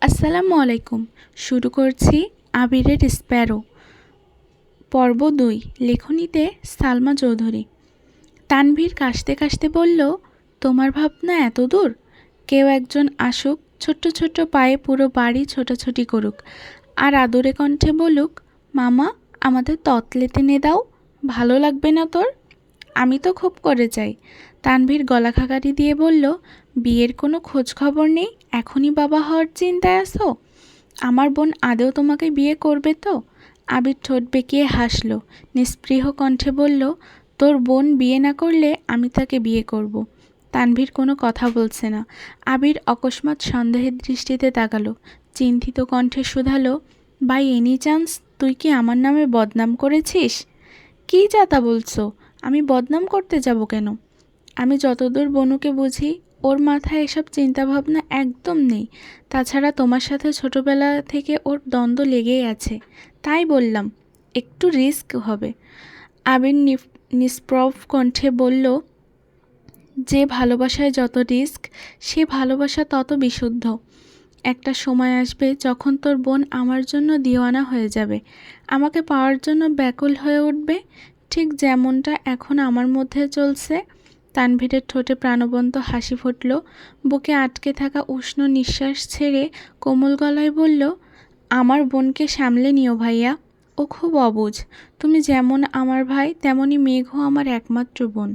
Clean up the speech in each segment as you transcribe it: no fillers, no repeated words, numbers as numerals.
আসসালামু আলাইকুম। শুরু করছি আবিরের স্প্যারো পর্ব ২। লেখনীতে সালমা চৌধুরী। তানভীর কাশতে কাশতে বলল, তোমার ভাবনা এত দূর? কেউ একজন আসুক, ছোট্ট ছোট্ট পায়ে পুরো বাড়ি ছোটাছুটি করুক, আর আদরে কণ্ঠে বলুক, মামা আমাদের ততলেতে নে দাও। ভালো লাগবে না তোর? আমি তো খুব করে চাই। তানভীর গলা খাকারি দিয়ে বলল, বিয়ের কোনো খোঁজ খবর নেই? এখনই বাবা হওয়ার চিন্তায় আছো? আমার বোন আদৌ তোমাকে বিয়ে করবে তো? আবির ঠোঁট বেঁকিয়ে হাসল, নিস্পৃহ কণ্ঠে বলল, তোর বোন বিয়ে না করলে আমি তাকে বিয়ে করব। তানভীর কোনো কথা বলছে না। আবির অকস্মাৎ সন্দেহের দৃষ্টিতে তাকালো, চিন্তিত কণ্ঠে শুধালো, বাই এনি চান্স তুই কি আমার নামে বদনাম করেছিস? কী যাতা বলছো? আমি বদনাম করতে যাব কেন? আমি যতদূর বনুকে বুঝি, ওর মাথায় এসব চিন্তাভাবনা একদম নেই। তাছাড়া তোমার সাথে ছোটবেলা থেকে ওর দ্বন্দ্ব লেগেই আছে, তাই বললাম একটু রিস্ক হবে। আবির নিষ্প্রভ কণ্ঠে বলল, যে ভালোবাসায় যত রিস্ক, সে ভালোবাসা তত বিশুদ্ধ। একটা সময় আসবে যখন তোর বোন আমার জন্য দিওয়ানা হয়ে যাবে, আমাকে পাওয়ার জন্য ব্যাকুল হয়ে উঠবে, ঠিক যেমনটা এখন আমার মধ্যে চলছে। তানভীরের ঠোঁটে প্রাণবন্ত হাসি ফুটল, বুকে আটকে থাকা উষ্ণ নিঃশ্বাস ছেড়ে কোমল গলায় বলল, আমার বোনকে সামলে নিও ভাইয়া, ও খুব অবুঝ। তুমি যেমন আমার ভাই, তেমনি মেঘও আমার একমাত্র বোন।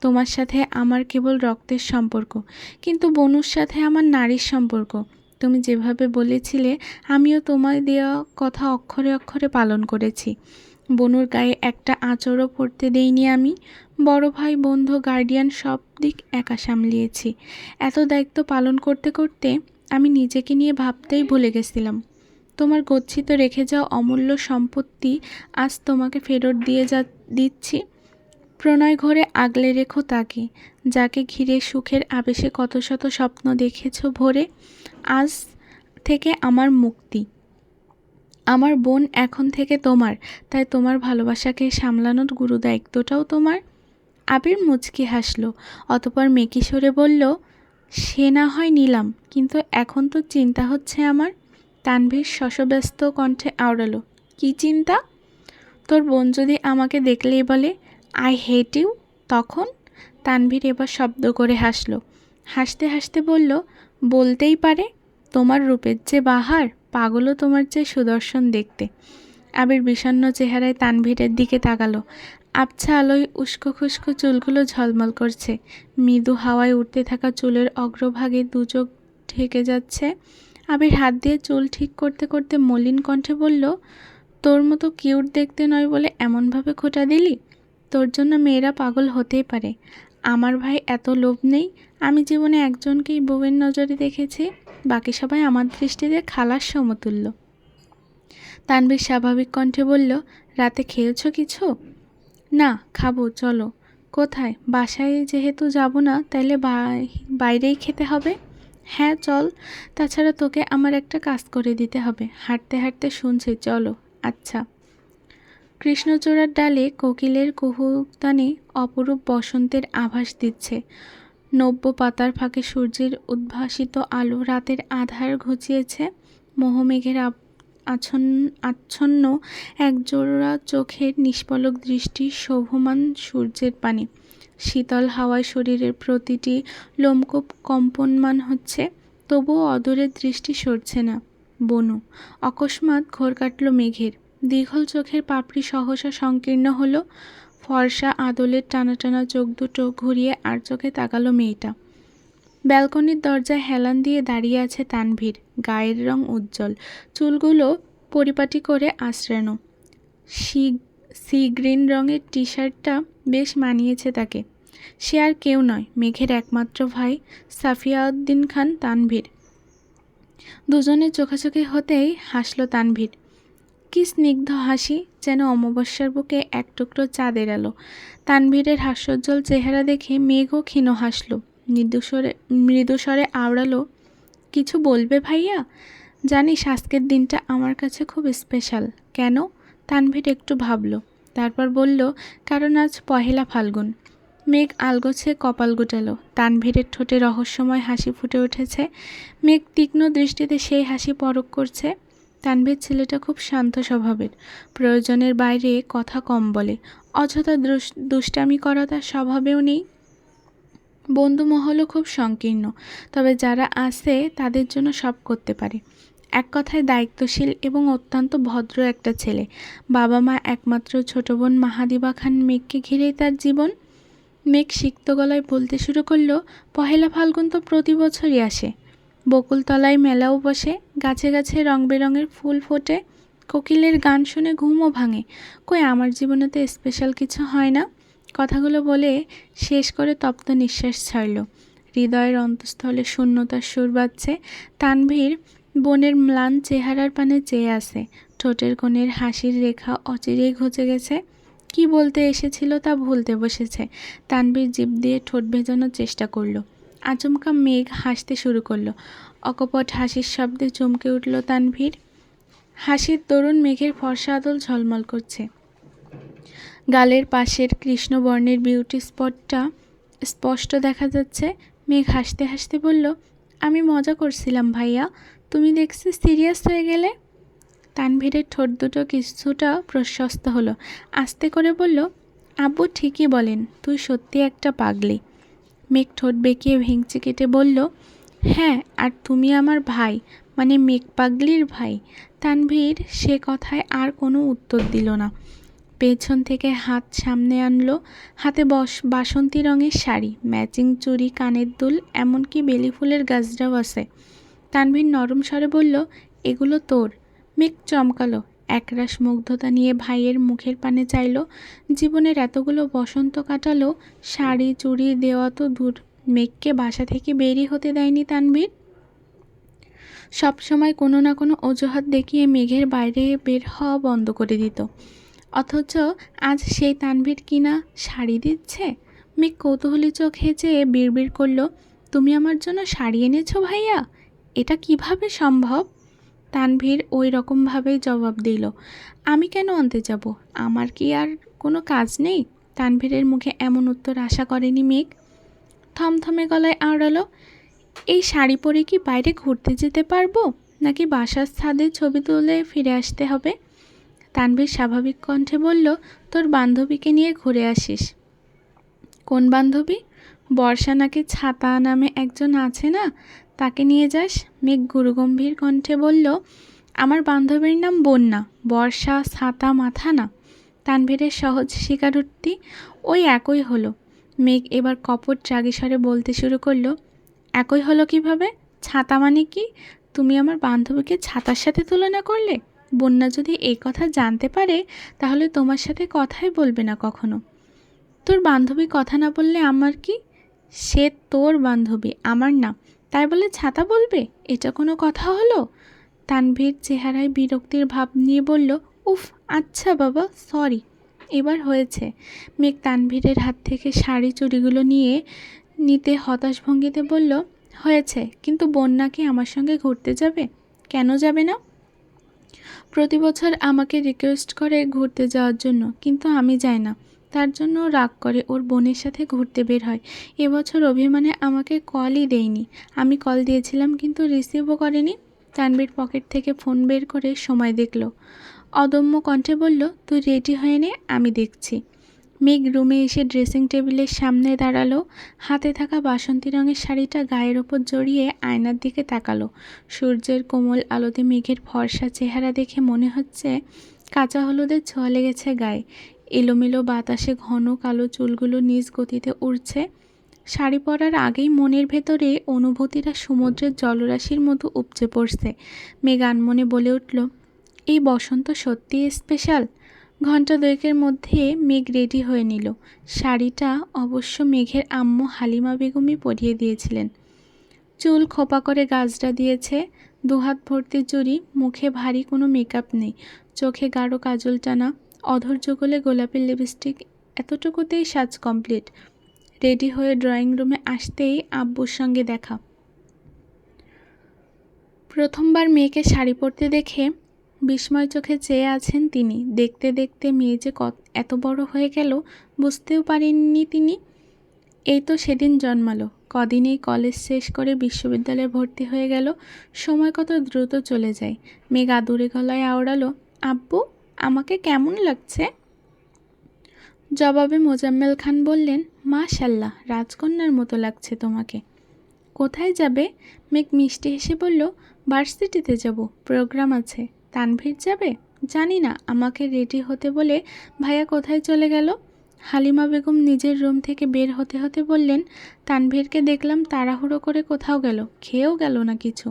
তোমার সাথে আমার কেবল রক্তের সম্পর্ক, কিন্তু বনুর সাথে আমার নারীর সম্পর্ক। তুমি যেভাবে বলেছিলে, আমিও তোমায় দেওয়া কথা অক্ষরে অক্ষরে পালন করেছি। বনুর গায়ে একটা আঁচড়ও পড়তে দেইনি আমি। বড় ভাই, বন্ধু, গার্ডিয়ান সব দিক একা সামলিয়েছি। এত দায়িত্ব পালন করতে করতে আমি নিজেকে নিয়ে ভাবতেই ভুলে গেছিলাম। তোমার গচ্ছিত রেখে যাওয়া অমূল্য সম্পত্তি আজ তোমাকে ফেরত দিচ্ছি। প্রণয় ঘরে আগলে রেখো তাকে, যাকে ঘিরে সুখের আবেশে কত শত স্বপ্ন দেখেছ ভোরে। আজ থেকে আমার মুক্তি। আমার বোন এখন থেকে তোমার, তাই তোমার ভালোবাসাকে সামলানোর গুরুদায়িত্বটাও তোমার। আবির মুচকি হাসল, অতপর মেকি সরে বলল, সে না হয় নিলাম, কিন্তু এখন তো চিন্তা হচ্ছে আমার। তানভীর শশব্যস্ত কণ্ঠে আওড়ালো, কি চিন্তা? তোর বোন যদি আমাকে দেখলেই বলে, আই হেট ইউ, তখন? তানভীর এবার শব্দ করে হাসল। হাসতে হাসতে বলল, বলতেই পারে, তোমার রূপের যে বাহার, পাগলও তোমার চেয়ে সুদর্শন দেখতে। আবির বিষণ্ণ চেহারায় তানভীরের দিকে তাকালো। আবছা আলোয় উস্কো খুস্কো চুলগুলো ঝলমল করছে, মৃদু হাওয়ায় উঠতে থাকা চুলের অগ্রভাগে দুচোখ ঢেকে যাচ্ছে। আবির হাত দিয়ে চুল ঠিক করতে করতে মলিন কণ্ঠে বলল, তোর মতো কিউট দেখতে নয় বলে এমনভাবে খোঁটা দিলি? তোর জন্য মেয়েরা পাগল হতেই পারে, আমার ভাই এত লোভ নেই। আমি জীবনে একজনকেই বউয়ের নজরে দেখেছি, বাকি সবাই আমার দৃষ্টিতে খালাস সমতুল্য। তানভীর স্বাভাবিক কণ্ঠে বলল, রাতে খেয়েছো কিছু? না, খাবো, চলো। কোথায়? বাসায় যেহেতু যাব না, তাইলে বাইরেই খেতে হবে। হ্যাঁ চল, তাছাড়া তোকে আমার একটা কাজ করে দিতে হবে। হাঁটতে হাঁটতে শুনছি, চলো। আচ্ছা। কৃষ্ণচূড়ার ডালে কোকিলের কুহুতানে অপরূপ বসন্তের আভাস দিচ্ছে। নব্য পাতার ফাঁকে সূর্যের উদ্ভাসিত আলো রাতের আধার ঘুচিয়েছে। মোহমেঘের আচ্ছন্ন একজোড়া চোখের নিষ্পলক দৃষ্টি শোভমান সূর্যের পানে। শীতল হাওয়ায় শরীরের প্রতিটি লোমকূপ কম্পনমান হচ্ছে, তবুও অদূরের দৃষ্টি সরছে না। বনু। অকস্মাৎ ঘোর কাটল মেঘের, দীঘল চোখের পাপড়ি সহসা সংকীর্ণ হলো। ফর্সা আদলের টানা টানা চোখ দুটো ঘুরিয়ে আর চোখে তাকালো মেয়েটা। ব্যালকনির দরজায় হেলান দিয়ে দাঁড়িয়ে আছে তানভীর, গায়ের রং উজ্জ্বল, চুলগুলো পরিপাটি করে আঁচড়ানো। সি গ্রিন রঙের টি শার্টটা বেশ মানিয়েছে তাকে। সে আর কেউ নয়, মেঘের একমাত্র ভাই সাফিয়াউদ্দিন খান তানভীর। দুজনের চোখাচোখি হতেই হাসল তানভীর। কি স্নিগ্ধ হাসি, যেন অমাবস্যার বুকে এক টুকরো চাঁদ এড়ালো। তানভীরের হাস্যোজ্জ্বল চেহারা দেখে মেঘও ক্ষীণ হাসল, মৃদুস্বরে আওড়ালো, কিছু বলবে ভাইয়া? জানিস আজকের দিনটা আমার কাছে খুব স্পেশাল। কেন? তানভীর একটু ভাবল, তারপর বলল, কারণ আজ পহেলা ফাল্গুন। মেঘ আলগোছে কপাল গুটালো। তানভীরের ঠোঁটে রহস্যময় হাসি ফুটে উঠেছে। মেঘ তীক্ষ্ণ দৃষ্টিতে সেই হাসি পরখ করছে। তানভীর ছেলেটা খুব শান্ত স্বভাবের, প্রয়োজনের বাইরে কথা কম বলে, অযথা দুষ্টামি করা তার স্বভাবেও নেই। বন্ধুমহলও খুব সংকীর্ণ, তবে যারা আছে তাদের জন্য সব করতে পারে। এক কথায় দায়িত্বশীল এবং অত্যন্ত ভদ্র একটা ছেলে। বাবা মা, একমাত্র ছোট বোন মাহাদিবা খান মেঘকে ঘিরেই তার জীবন। মেঘ সিক্ত গলায় বলতে শুরু করলো, পহেলা ফাল্গুন তো প্রতি বছরই আসে। বকুলতলায় মেলাও বসে, গাছে গাছে রং বেরঙের ফুল ফোটে, কোকিলের গান শুনে ঘুমও ভাঙে। কই আমার জীবনে তো স্পেশাল কিছু হয় না। কথাগুলো বলে শেষ করে তপ্ত নিঃশ্বাস ছাড়ল। হৃদয়ের অন্তঃস্থলে শূন্যতার সুর বাজছে। তানভীর বোনের ম্লান চেহারার পানে চেয়ে আছে। ঠোঁটের কোণের হাসির রেখা অচিরেই ঘুচে গেছে। কি বলতে এসেছিল তা ভুলতে বসেছে। তানভীর জিভ দিয়ে ঠোঁট ভেজানোর চেষ্টা করল। আচমকা মেঘ হাসতে শুরু করলো। অকপট হাসির শব্দে চমকে উঠল তানভীর। হাসির দরুন মেঘের ফর্সা আদল ঝলমল করছে। গালের পাশের কৃষ্ণবর্ণের বিউটি স্পটটা স্পষ্ট দেখা যাচ্ছে। মেঘ হাসতে হাসতে বলল, আমি মজা করছিলাম ভাইয়া, তুমি দেখছি সিরিয়াস হয়ে গেলে। তানভীরের ঠোঁট দুটো কিছুটা প্রশস্ত হলো। আস্তে করে বলল, আব্বু ঠিকই বলেন, তুই সত্যি একটা পাগলি। মেঘ ঠোঁট বেঁকিয়ে ভেঙচি কেটে বলল, হ্যাঁ, আর তুমি আমার ভাই, মানে মেঘ পাগলির ভাই। তানভীর সে কথায় আর কোনো উত্তর দিল না। পেছন থেকে হাত সামনে আনলো। হাতে বাসন্তী রঙের শাড়ি, ম্যাচিং চুড়ি, কানের দুল, এমনকি বেলি ফুলের গাছটাও আছে। তানভীর নরম স্বরে বলল, এগুলো তোর। মেঘ চমকালো। একরাশ মুগ্ধতা নিয়ে ভাইয়ের মুখের পানে চাইল। জীবনের এতগুলো বসন্ত কাটালো, শাড়ি চুড়ি দেওয়া তো দূর, মেঘকে বাসা থেকে বেরই হতে দেয়নি তানভীর। সবসময় কোনো না কোনো অজুহাত দেখিয়ে মেঘের বাইরে বের হওয়া বন্ধ করে দিত। অথচ আজ সেই তানভীর কিনা শাড়ি দিচ্ছে। মেঘ কৌতূহলী চোখ হেঁচে বিড়বিড় করল, তুমি আমার জন্য শাড়ি এনেছো ভাইয়া? এটা কিভাবে সম্ভব? তানভীর ওই রকমভাবেই জবাব দিল, আমি কেন আনতে যাব? আমার কি আর কোনো কাজ নেই? তানভীরের মুখে এমন উত্তর আশা করেনি মেঘ। থমথমে গলায় আওড়ালো, এই শাড়ি পরে কি বাইরে ঘুরতে যেতে পারবো, নাকি বাসার ছাদে ছবি তুলে ফিরে আসতে হবে? তানভীর স্বাভাবিক কণ্ঠে বলল, তোর বান্ধবীকে নিয়ে ঘুরে আসিস। কোন বান্ধবী? বর্ষা নাকি ছাতা নামে একজন আছে না, তাকে নিয়ে যাস। মেঘ গুরুগম্ভীর কণ্ঠে বলল, আমার বান্ধবীর নাম বন্যা, বর্ষা ছাতা মাথা না। তানভীরের সহজ স্বীকারোক্তি, ওই একই হলো। মেঘ এবার কপট রাগী স্বরে বলতে শুরু করলো, একই হলো কিভাবে? ছাতা মানে কি? তুমি আমার বান্ধবীকে ছাতার সাথে তুলনা করলে? বন্যা যদি এই কথা জানতে পারে তাহলে তোমার সাথে কথাই বলবে না কখনো। তোর বান্ধবী কথা না বললে আমার কি? সে তোর বান্ধবী, আমার না, তাই বলে ছাতা বলবে? এটা কোনো কথা হলো? তানভীর চেহারায় বিরক্তির ভাব নিয়ে বলল, উফ, আচ্ছা বাবা, সরি, এবার হয়েছে। মেঘ তানভীরের হাত থেকে শাড়ি চুড়িগুলো নিতে হতাশ ভঙ্গিতে বলল, হয়েছে, কিন্তু বন্যা কি আমার সঙ্গে ঘুরতে যাবে? কেন যাবে না? প্রতি বছর আমাকে রিকোয়েস্ট করে ঘুরতে যাওয়ার জন্য, কিন্তু আমি যাই না। তার জন্য রাগ করে ওর বোনের সাথে ঘুরতে বের হয়। এবছর অভিমানে আমাকে কলই দেয়নি। আমি কল দিয়েছিলাম কিন্তু রিসিভও করেনি। তানভীর পকেট থেকে ফোন বের করে সময় দেখল। অদম্য কণ্ঠে বলল, তুই রেডি হয়ে নে, আমি দেখছি। মেঘ রুমে এসে ড্রেসিং টেবিলের সামনে দাঁড়ালো। হাতে থাকা বাসন্তী রঙের শাড়িটা গায়ের ওপর জড়িয়ে আয়নার দিকে তাকালো। সূর্যের কোমল আলোতে মেঘের ফর্সা চেহারা দেখে মনে হচ্ছে কাঁচা হলুদের ছোঁয়া লেগেছে গায়ে। এলোমেলো বাতাসে ঘন কালো চুলগুলো নিজ গতিতে উড়ছে। শাড়ি পরার আগেই মনের ভেতরে অনুভূতিরা সমুদ্রের জলরাশির মতো উপচে পড়ছে। মেঘ আনমনে বলে উঠল, এই বসন্ত সত্যিই স্পেশাল। ঘণ্টা দুয়েকের মধ্যে মেঘ রেডি হয়ে নিল। শাড়িটা অবশ্য মেঘের আম্মু হালিমা বেগমই পরিয়ে দিয়েছিলেন। চুল খোপা করে গাজরা দিয়েছে, দুহাত ভর্তি চুড়ি, মুখে ভারী কোনো মেকআপ নেই, চোখে গাঢ় কাজল টানা, অধর যুগলে গোলাপি লিপস্টিক, এতটুকুতেই সাজ কমপ্লিট। রেডি হয়ে ড্রয়িং রুমে আসতেই আব্বুর সঙ্গে দেখা। প্রথমবার মেয়েকে শাড়ি পরতে দেখে বিস্ময় চোখে চেয়ে আছেন তিনি। দেখতে দেখতে মেয়ে যে এত বড় হয়ে গেল বুঝতেও পারেননি তিনি। এই তো সেদিন জন্মালো, কদিনেই কলেজ শেষ করে বিশ্ববিদ্যালয়ে ভর্তি হয়ে গেল। সময় কত দ্রুত চলে যায়। মেঘ আদুরে গলায় আওড়ালো, আব্বু আমাকে কেমন লাগছে? জবাবে মোজাম্মেল খান বললেন, মাশাল্লাহ, রাজকন্যার মতো লাগছে তোমাকে। কোথায় যাবে? মেঘ মিষ্টি হেসে বলল, ভার্সিটিতে যাব, প্রোগ্রাম আছে। তানভীর যাবে? জানি না, আমাকে রেডি হতে বলে ভাইয়া কোথায় চলে গেল। হালিমা বেগম নিজের রুম থেকে বের হতে হতে বললেন, তানভীরকে দেখলাম তাড়াহুড়ো করে কোথাও গেল, খেয়েও গেল না কিছু।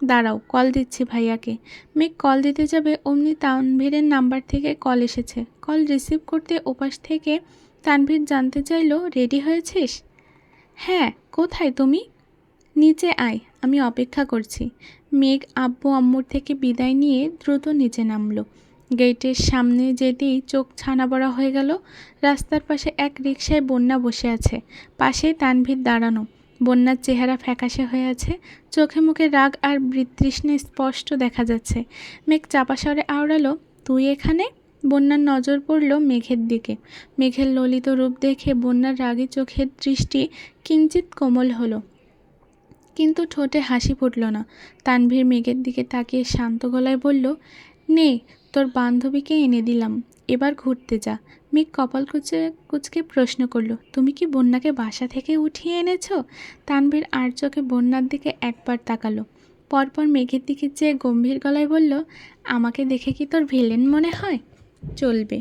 দাঁড়াও, কল দিচ্ছি ভাইয়াকে। মেঘ কল দিতে যাবে অমনি তানভীরের নাম্বার থেকে কল এসেছে। কল রিসিভ করতে ওপাশ থেকে তানভীর জানতে চাইল, রেডি হয়েছিস? হ্যাঁ, কোথায় তুমি? নিচে আয়, আমি অপেক্ষা করছি। মেঘ আব্বু আম্মুর থেকে বিদায় নিয়ে দ্রুত নিচে নামলো। গেটের সামনে যেতেই চোখ ছানা বড়া হয়ে গেল। রাস্তার পাশে এক রিকশায় বন্যা বসে আছে, পাশেই তানভীর দাঁড়ানো। বন্যার চেহারা ফ্যাকাশে হয়ে আছে, চোখে মুখে রাগ আর বিতৃষ্ণা স্পষ্ট দেখা যাচ্ছে। মেঘ চাপা স্বরে আওড়ালো, তুই এখানে? বন্যার নজর পড়ল মেঘের দিকে। মেঘের ললিত রূপ দেখে বন্যার রাগী চোখের দৃষ্টি কিঞ্চিত কোমল হলো, কিন্তু ঠোঁটে হাসি ফুটল না। তানভীর মেঘের দিকে তাকিয়ে শান্ত গলায় বলল, নে, তোর বান্ধবীকে এনে দিলাম, এবার ঘুরতে যা। মেঘ কপাল কুচকে প্রশ্ন করল, তুমি কি বন্যাকে বাসা থেকে উঠিয়ে এনেছো? তানভীর আর চোখে বন্যার দিকে একবার তাকালো, পরপর মেঘের দিকে চেয়ে গম্ভীর গলায় বলল, আমাকে দেখে কি তোর ভিলেন মনে হয়? চলবে।